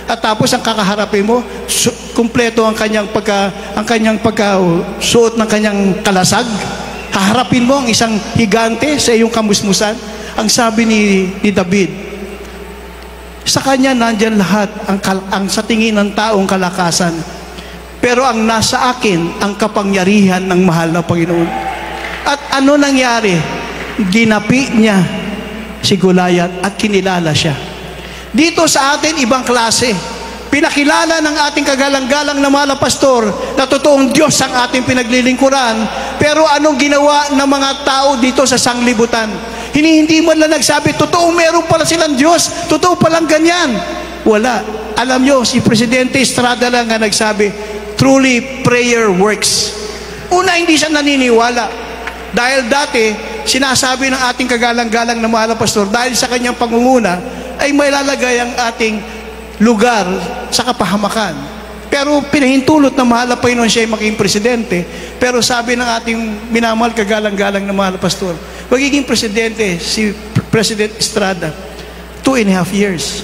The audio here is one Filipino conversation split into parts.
At tapos ang kakaharapin mo, kumpleto ang kanyang pagkasuot ng kanyang kalasag. Haharapin mo ang isang higante sa iyong kamusmusan. Ang sabi ni David, sa kanya nandyan lahat ang sa tingin ng taong kalakasan. Pero ang nasa akin, ang kapangyarihan ng mahal na Panginoon. At ano nangyari? Ginapi niya si Goliath at kinilala siya. Dito sa atin, ibang klase. Pinakilala ng ating kagalang-galang na mahal na pastor na totoong Diyos ang ating pinaglilingkuran. Pero anong ginawa ng mga tao dito sa sanglibutan? Hindi mo lang nagsabi, totoong meron pala silang Diyos, totoo palang ganyan. Wala. Alam nyo, si Presidente Estrada lang nga nagsabi, truly prayer works. Una, hindi siya naniniwala. Dahil dati, sinasabi ng ating kagalang-galang na mahal na pastor, dahil sa kanyang pangunguna, ay may lalagay ang ating lugar sa kapahamakan. Pero pinahintulot na mahal na Panginoon siya ay maging presidente. Pero sabi ng ating minamahal kagalang-galang na mahal na pastor, magiging presidente si President Estrada 2.5 years.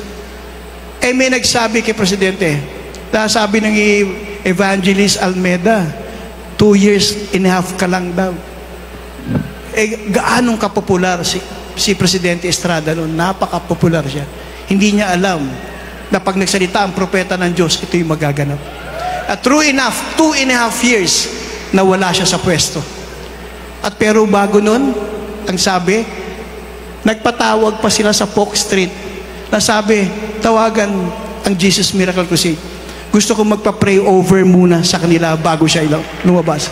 Eh may nagsabi kay presidente, sabi ng Evangelist Almeida, 2.5 years ka lang daw. Eh gaanong kapopular si Presidente Estrada noon? Napaka-popular siya. Hindi niya alam na pag nagsalita ang propeta ng Diyos, ito yung magaganap. At true enough, 2.5 years na wala siya sa pwesto. At pero bago nun, ang sabi, nagpatawag pa sila sa Polk Street na sabi, tawagan ang Jesus Miracle Crusade. Gusto ko magpa-pray over muna sa kanila bago siya lumabas.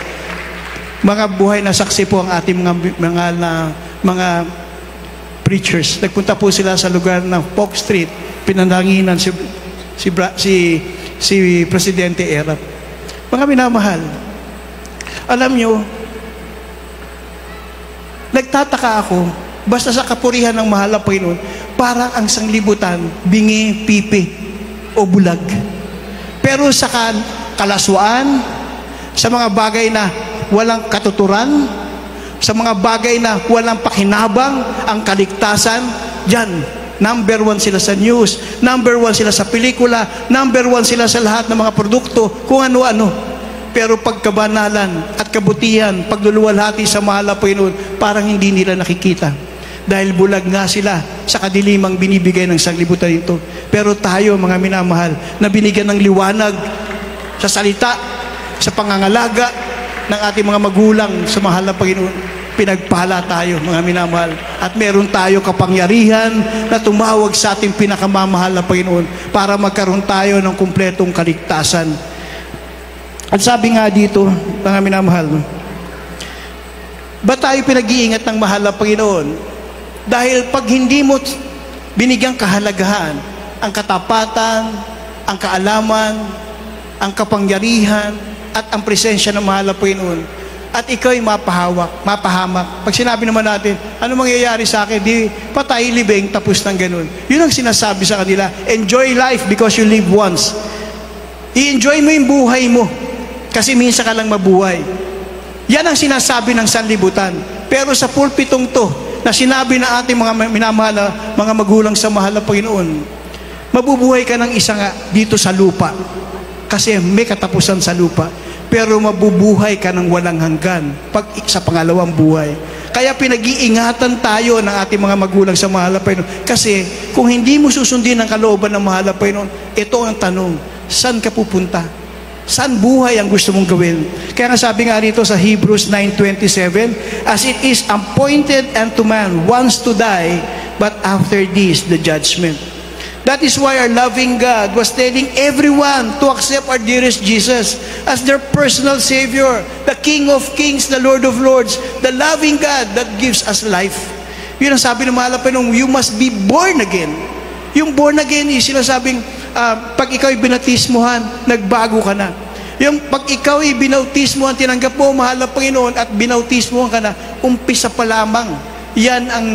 Mga buhay na saksi po ang ating mga preachers. Nagpunta po sila sa lugar ng Polk Street, pinandanginan si Presidente Erap. Mga minamahal, alam nyo, nagtataka ako, basta sa kapurihan ng mahal na Panginoon, parang ang sanglibutan, bingi, pipi, o bulag. Pero sa kalaswaan, sa mga bagay na walang katuturan, sa mga bagay na walang pakinabang, ang kaligtasan, dyan, number 1 sila sa news, number 1 sila sa pelikula, number 1 sila sa lahat ng mga produkto, kung ano-ano. Pero pagkabanalan at kabutihan, pagluluwalhati sa mahal na Panginoon, parang hindi nila nakikita. Dahil bulag nga sila sa kadilimang binibigay ng sanglibutan ito. Pero tayo, mga minamahal, na binigyan ng liwanag sa salita, sa pangangalaga ng ating mga magulang sa mahal na Panginoon, pinagpala tayo, mga minamahal. At meron tayo kapangyarihan na tumawag sa ating pinakamamahal na Panginoon para magkaroon tayo ng kumpletong kaligtasan. At sabi nga dito, mga minamahal, ba tayo pinag-iingat ng mahal na Panginoon? Dahil pag hindi mo binigyang kahalagahan, ang katapatan, ang kaalaman, ang kapangyarihan, at ang presensya ng mahal na Panginoon, at ikaw ay mapahamak. Pag sinabi naman natin, ano mangyayari sa akin? Di patay, libing, tapos ng ganun. Yun ang sinasabi sa kanila. Enjoy life because you live once. I-enjoy mo yung buhay mo kasi minsan ka lang mabuhay. Yan ang sinasabi ng sanlibutan. Pero sa pulpitong to, na sinabi na ating mga minamahal na mga magulang sa mahal na Panginoon, mabubuhay ka ng isa nga dito sa lupa. Kasi may katapusan sa lupa. Pero mabubuhay ka ng walang hanggan pag sa pangalawang buhay. Kaya pinag-iingatan tayo ng ating mga magulang sa mahal na Panginoon. Kasi kung hindi mo susundin ang kalooban ng mahal na Panginoon, ito ang tanong, saan ka pupunta? Saan buhay ang gusto mong gawin? Kaya nga sabi nga rito sa Hebrews 9:27, as it is appointed unto man once to die, but after this the judgment. That is why our loving God was telling everyone to accept our dearest Jesus as their personal Savior, the King of Kings, the Lord of Lords, the loving God that gives us life. Yun ang sabi ng mahal na Panginoon, you must be born again. Yung born again, yung sinasabing, pag ikaw ay binatismuhan, nagbago ka na. Yung pag ikaw ay binautismuhan, tinanggap mo, mahal na Panginoon, at binautismuhan ka na, umpisa pa lamang. Yan ang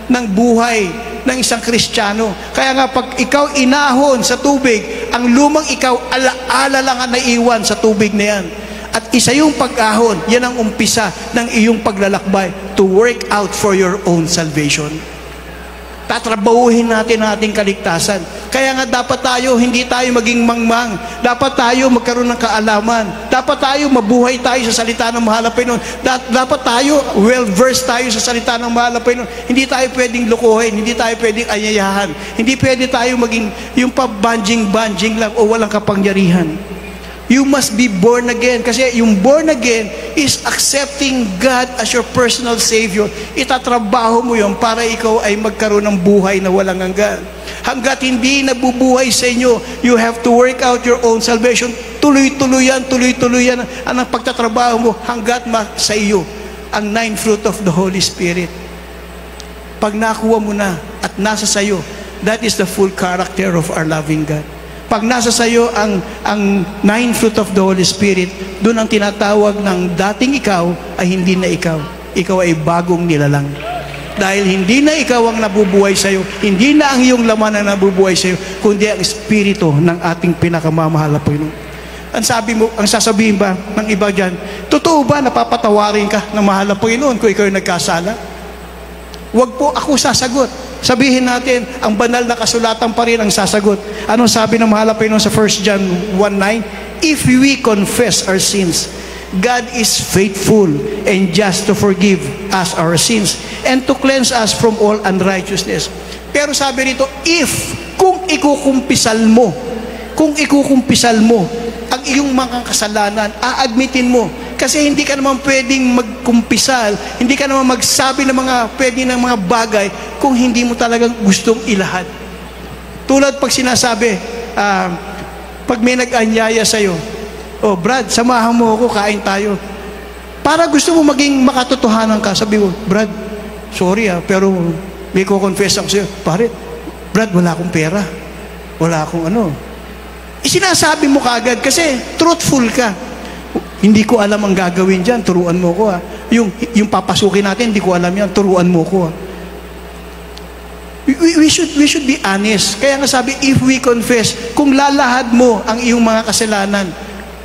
ng buhay ng isang Kristiyano. Kaya nga pag ikaw inahon sa tubig, ang lumang ikaw alaala lang ang naiwan sa tubig na yan. At isa yung pag-ahon, yan ang umpisa ng iyong paglalakbay to work out for your own salvation. Tatrabahuhin natin ang ating kaligtasan. Kaya nga dapat tayo, hindi tayo maging mangmang. Dapat tayo magkaroon ng kaalaman. Dapat tayo mabuhay tayo sa salita ng mahal na Panginoon. Dapat tayo, well-versed tayo sa salita ng mahal na Panginoon. Hindi tayo pwedeng lukuhin, hindi tayo pwedeng ayayahan. Hindi pwede tayo maging yung pabanjing-banjing lang o walang kapangyarihan. You must be born again. Kasi yung born again is accepting God as your personal Savior. Itatrabaho mo yun para ikaw ay magkaroon ng buhay na walang hanggan. Hanggat hindi nabubuhay sa inyo, you have to work out your own salvation. Tuloy-tuloy yan ang pagtatrabaho mo hanggat sa iyo ang 9 fruit of the Holy Spirit. Pag nakuha mo na at nasa sa iyo, that is the full character of our loving God. Pag nasa sayo ang 9 fruit of the Holy Spirit, doon ang tinatawag ng dating ikaw ay hindi na ikaw. Ikaw ay bagong nilalang. Dahil hindi na ikaw ang nabubuhay sa'yo, hindi na ang iyong laman ang nabubuhay sa'yo, kundi ang Espiritu ng ating pinakamamahal na Panginoon. Ang sasabihin ba ng iba dyan, totoo ba napapatawarin ka ng mahal na Panginoon kung ikaw ay nagkasala? Huwag po ako sasagot. Sabihin natin, ang banal na kasulatan pa rin ang sasagot. Anong sabi ng mahal na Panginoon sa 1 John 1:9? If we confess our sins, God is faithful and just to forgive us our sins and to cleanse us from all unrighteousness. Pero sabi rito, kung ikukumpisal mo ang iyong mga kasalanan, aadmitin mo. Kasi hindi ka naman pwedeng magkumpisal, hindi ka naman magsabi ng mga bagay kung hindi mo talagang gustong ilahad. Tulad pag sinasabi, pag may nag-anyaya sa'yo, oh Brad, samahan mo ako, kain tayo. Para gusto mo maging makatotohanan ka, sabi mo, Brad, sorry pero may ko-confess ako sa'yo. Pare, Brad, wala akong pera. Wala akong Sinasabi mo kagad kasi truthful ka. Hindi ko alam ang gagawin dyan, turuan mo ko Yung papasukin natin, hindi ko alam yan, turuan mo ko We should be honest. Kaya nga sabi, if we confess, kung lalahad mo ang iyong mga kasalanan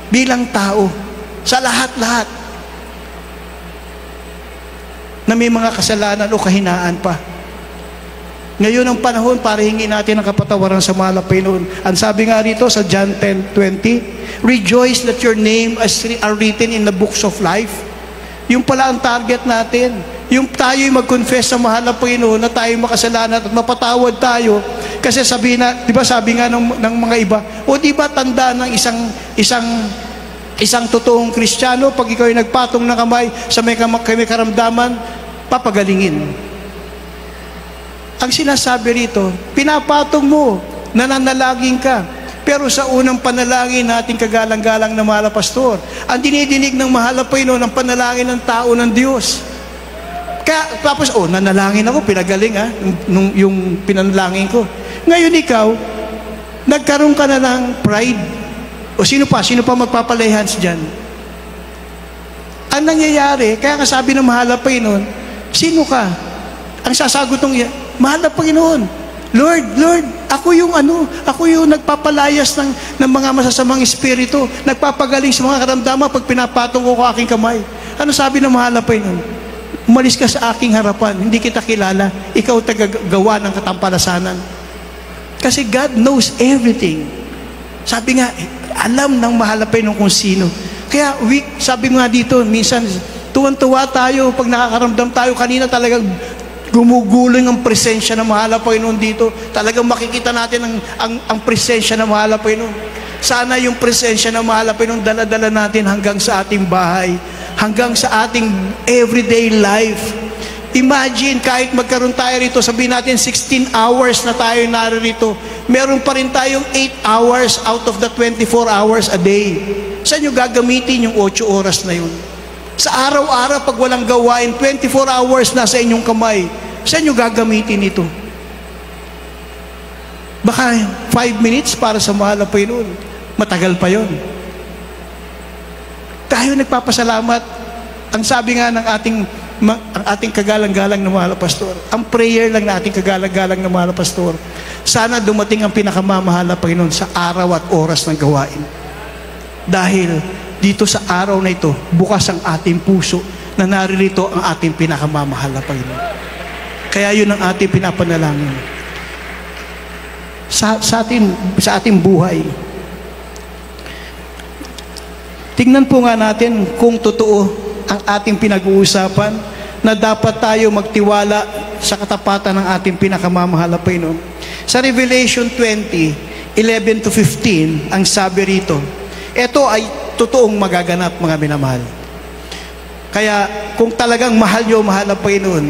bilang tao, sa lahat-lahat na may mga kasalanan o kahinaan pa. Ngayon ang panahon para hingin natin ang kapatawaran sa mahal na Panginoon. Ang sabi nga rito sa John 10:20, rejoice that your name are written in the books of life. Yung pala ang target natin. Yung tayo'y mag-confess sa mahal na Panginoon na tayo makasalanan at mapatawad tayo. Kasi sabi nga ng mga iba, di ba tanda ng isang totoong Kristiyano, pag ikaw ay nagpatong ng kamay sa may karamdaman, papagalingin. Ang sinasabi rito, pinapatong mo, nananalangin ka. Pero sa unang panalangin natin kagalang-galang na mahal na pastor, ang dinidinig ng mahal na Panginoon ang panalangin ng tao ng Diyos. Kaya, tapos, nanalangin ako, pinagaling yung pinanalangin ko. Ngayon ikaw, nagkaroon ka na ng pride. O sino pa magpapalehans dyan? Ang nangyayari, kaya nga sabi ng mahal na Panginoon, sino ka? Ang sasagot ng mahal na Panginoon, Lord, ako yung nagpapalayas ng mga masasamang espiritu, nagpapagaling sa mga karamdaman pag pinapatong ko aking kamay. Ano sabi ng mahal na Panginoon? Umalis ka sa aking harapan, hindi kita kilala, ikaw tagagawa ng katampalasanan. Kasi God knows everything. Sabi nga, alam ng mahal na Panginoon kung sino. Kaya sabi nga dito, minsan, tuwan-tuwa tayo pag nakakaramdam tayo. Kanina talagang gumuguling ang presensya ng mahal na Panginoon dito. Talagang makikita natin ang presensya ng mahal na Panginoon. Sana yung presensya ng mahal na Panginoon dala-dala natin hanggang sa ating bahay, hanggang sa ating everyday life. Imagine, kahit magkaroon tayo rito, sabihin natin 16 hours na tayo narito, meron pa rin tayong 8 hours out of the 24 hours a day. Saan nyo gagamitin yung 8 oras na yun? Sa araw-araw, pag walang gawain, 24 hours na sa inyong kamay. Saan nyo gagamitin ito? Baka 5 minutes para sa mahal na Panginoon. Matagal pa yon. Tayo nagpapasalamat. Ang sabi nga ng ating kagalang-galang na mahal na pastor, ang prayer lang na ating kagalang-galang na mahal na pastor, sana dumating ang pinakamamahal na Panginoon sa araw at oras ng gawain. Dahil dito sa araw na ito, bukas ang ating puso na naririto ang ating pinakamamahal na Panginoon. Kaya yun ang ating pinapanalangin. sa ating buhay. Tingnan po nga natin kung totoo ang ating pinag-uusapan na dapat tayo magtiwala sa katapatan ng ating pinakamamahal na Panginoon. Sa Revelation 20:11 to 15, ang sabi rito, ito ay totoong magaganap, mga minamahal. Kaya kung talagang mahal nyo, mahal na Panginoon,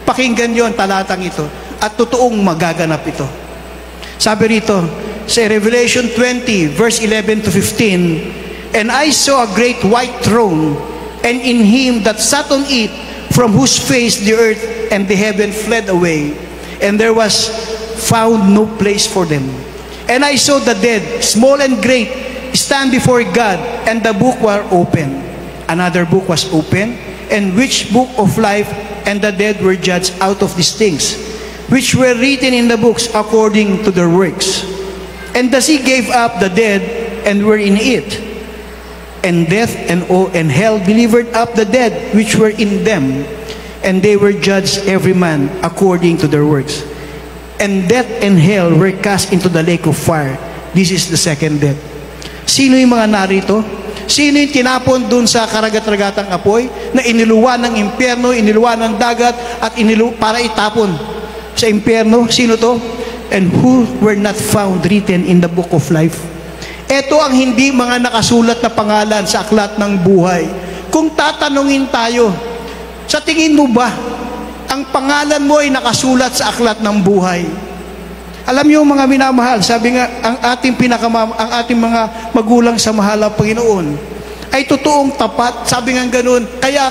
pakinggan nyo ang talatang ito at totoong magaganap ito. Sabi rito sa Revelation 20 verse 11 to 15, and I saw a great white throne, and in him that sat on it, from whose face the earth and the heaven fled away, and there was found no place for them. And I saw the dead, small and great, stand before God, and the book were open. Another book was open, and which book of life, and the dead were judged out of these things, which were written in the books according to their works. And the sea gave up the dead, and were in it. And death and hell delivered up the dead which were in them, and they were judged every man according to their works. And death and hell were cast into the lake of fire. This is the second death. Sino yung mga narito? Sino yung tinapon dun sa karagat-ragatang apoy na iniluwa ng impyerno, iniluwa ng dagat at para itapon sa impyerno? Sino to? And who were not found written in the book of life. Ito ang hindi mga nakasulat na pangalan sa aklat ng buhay. Kung tatanungin tayo, sa tingin mo ba ang pangalan mo ay nakasulat sa aklat ng buhay? Alam niyo mga minamahal, sabi nga ang ating mga magulang sa mahal na Panginoon ay totoong tapat. Sabi nga ganoon, kaya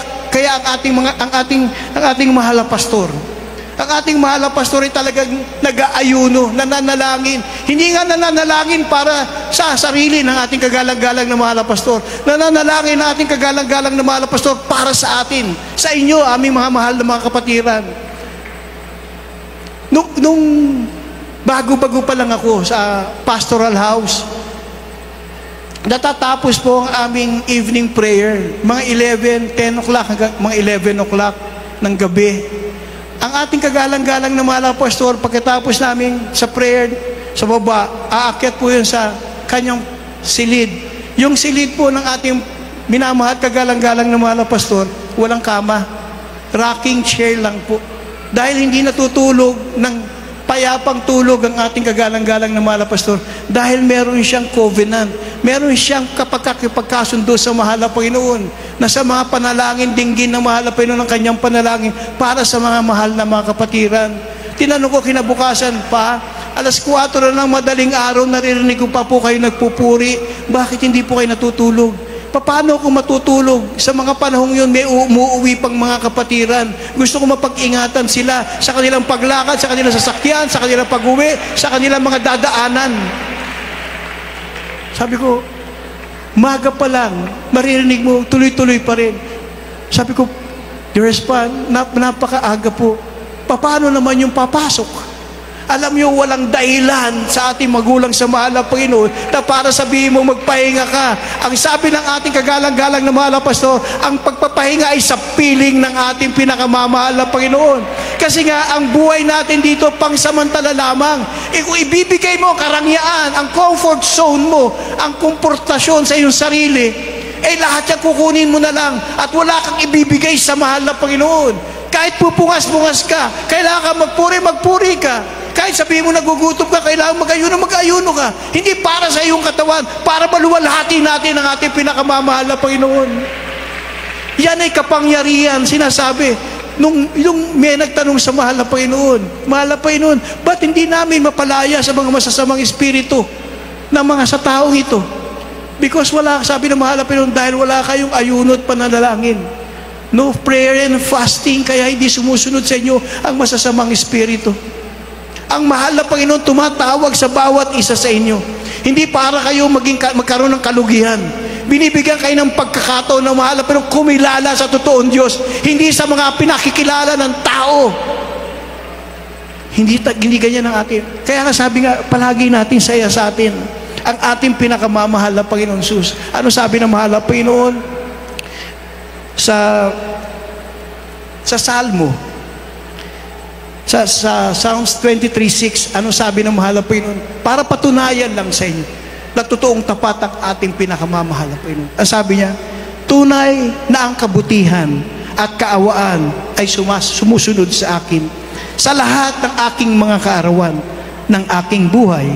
ang ating mahal na pastor, ang ating mahal na pastor ay talagang nag-aayuno, nananalangin. Hindi nga nananalangin para sa sarili ng ating kagalang-galang na mahal na pastor. Nananalangin ng ating kagalang-galang na mahal na pastor para sa atin, sa inyo, aming mga mahal na mga kapatiran. Nung bago-bago pa lang ako sa pastoral house, natatapos po ang aming evening prayer, mga 10 o'clock hanggang mga 11 o'clock ng gabi. Ang ating kagalang-galang na mahal na pastor, pagkatapos namin sa prayer, sa baba, aakyat po yun sa kanyang silid. Yung silid po ng ating minamahal kagalang-galang na mahal na pastor, walang kama. Rocking chair lang po. Dahil hindi natutulog ng payapang tulog ang ating kagalang-galang na mahal na pastor, dahil meron siyang covenant, meron siyang kapagkasundo sa mahal na Panginoon, na sa mga panalangin dinggin ng mahal na Panginoon ng kanyang panalangin para sa mga mahal na mga kapatiran. Tinanong ko kinabukasan pa, alas 4 na ng madaling araw, naririnig ko pa po kayo nagpupuri. Bakit hindi po kayo natutulog? Paano ako matutulog? Sa mga panahong yun, may umuuwi pang mga kapatiran. Gusto ko mapag-ingatan sila sa kanilang paglakad, sa kanilang sasakyan, sa kanilang pag-uwi, sa kanilang mga dadaanan. Sabi ko, maga pa lang, maririnig mo, tuloy-tuloy pa rin. Sabi ko, dearest pa, napakaaga po. Paano naman yung papasok? Alam nyo, walang dahilan sa ating magulang sa mahal na Panginoon na para sabihin mo magpahinga ka. Ang sabi ng ating kagalang-galang na mahal na pastor, ang pagpapahinga ay sa piling ng ating pinakamamahal na Panginoon. Kasi nga, ang buhay natin dito pangsamantala lamang. Kung ibibigay mo karangyaan, ang comfort zone mo, ang komportasyon sa iyong sarili, lahat yan kukunin mo na lang at wala kang ibibigay sa mahal na Panginoon. Kahit pupungas-pungas ka, kailangan ka magpuri ka. Kahit sabihin mo nagugutom ka, kailangan mag-ayuno ka. Hindi para sa iyong katawan, para maluwalhati natin ang ating pinakamamahal na Panginoon. Yan ay kapangyarihan, sinasabi. Nung may nagtanong sa mahal na Panginoon, mahal na Panginoon, ba't hindi namin mapalaya sa mga masasamang espiritu ng mga sa taong ito? Because wala, sabi ng mahal na Panginoon, dahil wala kayong ayuno at pananalangin. No prayer and fasting, kaya hindi sumusunod sa inyo ang masasamang espiritu. Ang mahal na Panginoon tumatawag sa bawat isa sa inyo. Hindi para kayo magkaroon ng kalugihan. Binibigyan kayo ng pagkakataon ng mahal na Panginoon kumilala sa totoong Diyos. Hindi sa mga pinakikilala ng tao. Hindi ganyan ang atin. Kaya nga sabi nga, palagi natin saya sa atin ang ating pinakamamahal na Panginoon Jesus. Ano sabi ng mahal na Panginoon? Sa Salmo Sa Psalms 23:6, ano sabi ng mahal na Panginoon? Para patunayan lang sa inyo na totoong tapat ang ating pinakamamahal na Panginoon. Ang sabi niya, tunay na ang kabutihan at kaawaan ay sumusunod sa akin sa lahat ng aking mga kaarawan ng aking buhay,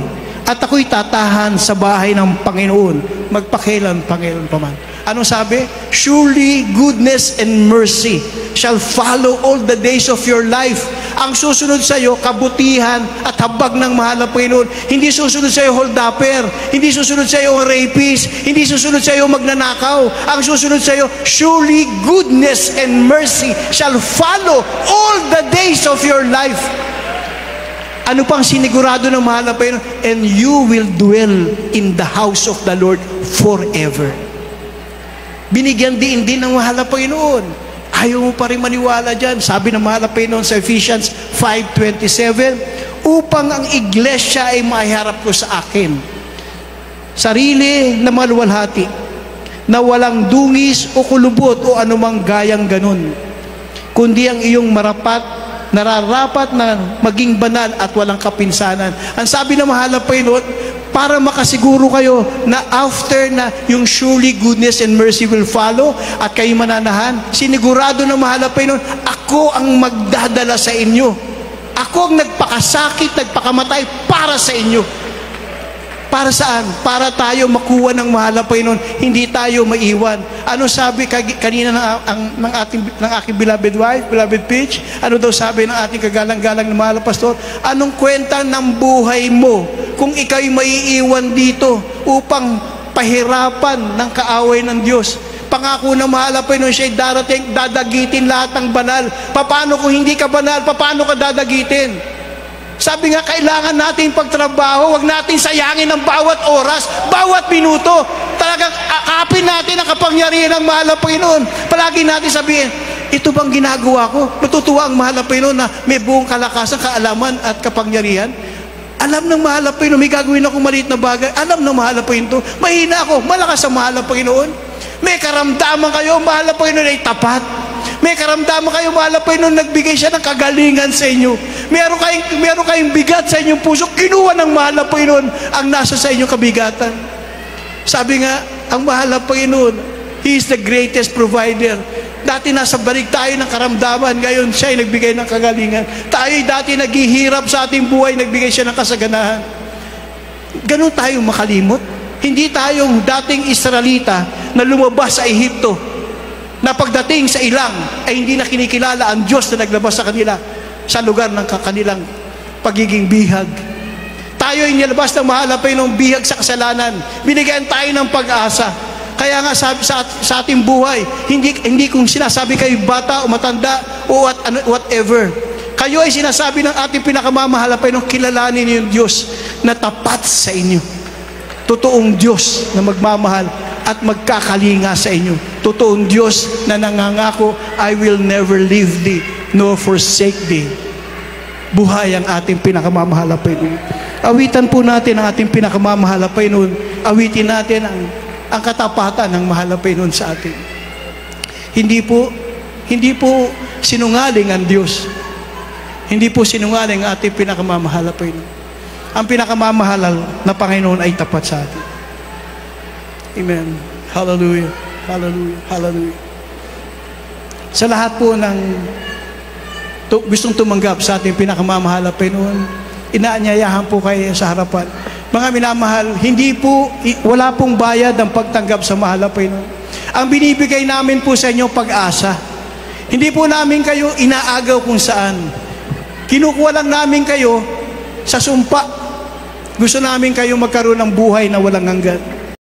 at ako'y tatahan sa bahay ng Panginoon magpakailan pa man. Anong sabi? Surely goodness and mercy shall follow all the days of your life. Ang susunod sa iyo, kabutihan at habag ng mahal na Panginoon. Hindi susunod sa iyo holdupper, hindi susunod sa iyo rapist, hindi susunod sa iyo magnanakaw. Ang susunod sa iyo, surely goodness and mercy shall follow all the days of your life. Ano pang sinigurado ng mahal na Panginoon? And you will dwell in the house of the Lord forever. Binigyan din ng mahal na Panginoon. Ayaw mo pa rin maniwala dyan. Sabi ng mahal na Panginoon sa Ephesians 5:27, upang ang iglesia ay maiharap ko sa akin. Sarili na maluwalhati, na walang dungis o kulubot o anumang gayang ganun, kundi ang iyong nararapat na maging banal at walang kapinsanan. Ang sabi ng mahal na Panginoon, para makasiguro kayo na after na yung surely goodness and mercy will follow at kayo mananahan, sinigurado ng mahal na Panginoon, ako ang magdadala sa inyo. Ako ang nagpakasakit, nagpakamatay para sa inyo. Para saan? Para tayo makuha ng mahal na Panginoon, hindi tayo maiwan. Ano sabi kanina ng aking beloved wife, beloved Peach? Ano daw sabi ng ating kagalang-galang na mahal na pastor? Anong kwenta ng buhay mo kung ikaw'y maiiwan dito upang pahirapan ng kaaway ng Diyos? Pangako ng mahal na Panginoon, siya'y darating, dadagitin lahat ng banal. Paano kung hindi ka banal? Paano ka dadagitin? Sabi nga, kailangan natin pagtrabaho, wag natin sayangin ng bawat oras, bawat minuto. Talagang akapin natin ang kapangyarihan ng mahal na Panginoon. Palagi natin sabihin, ito bang ginagawa ko? Matutuwa ang mahal na Panginoon na may buong kalakasan, kaalaman at kapangyarihan. Alam ng mahal na Panginoon, may gagawin ako maliit na bagay. Alam ng mahal na Panginoon, mahina ako, malakas ang mahal na Panginoon. May karamdaman kayo, mahal na Panginoon ay tapat. May karamdaman kayo, mahal na Panginoon, nagbigay siya ng kagalingan sa inyo. Meron kayong bigat sa inyong puso, kinuha ng mahal na Panginoon ang nasa sa inyong kabigatan. Sabi nga, ang mahal na Panginoon, He is the greatest provider. Dati nasa balik tayo ng karamdaman, ngayon siya ay nagbigay ng kagalingan. Tayo dati naghihirap sa ating buhay, nagbigay siya ng kasaganahan. Ganun tayong makalimot. Hindi tayong dating Israelita na lumabas sa Ehipto, na pagdating sa ilang ay hindi na kinikilala ang Diyos na naglabas sa kanila sa lugar ng kanilang pagiging bihag. Tayo ay nilabas ng mahal na Panginoong bihag sa kasalanan. Binigyan tayo ng pag-asa. Kaya nga sabi sa ating buhay, hindi kung sinasabi kayo bata o matanda o whatever. Kayo ay sinasabi ng ating pinakamamahal na Panginoong, kilalanin niyo yung Diyos na tapat sa inyo. Totoong Diyos na magmamahal at magkakalinga sa inyo. Totoong Diyos na nangangako, I will never leave thee nor forsake thee. Buhay ang ating pinakamamahal na Panginoon. Awitan po natin ang ating pinakamamahal na Panginoon. Awitin natin ang katapatan ng mahal na Panginoon sa atin. Hindi po sinungaling ang Diyos. Hindi po sinungaling ang ating pinakamamahal na Panginoon. Ang pinakamamahal na Panginoon ay tapat sa atin. Amen. Hallelujah. Hallelujah. Hallelujah. Sa lahat po ng gustong tumanggap sa ating pinakamamahal na Panginoon, inaanyayahan po kayo sa harapan. Mga minamahal, wala pong bayad ang pagtanggap sa mahal na Panginoon. Ang binibigay namin po sa inyo pag-asa. Hindi po namin kayo inaagaw kung saan. Kinukuha lang namin kayo sa sumpa. Gusto namin kayo magkaroon ng buhay na walang hanggan.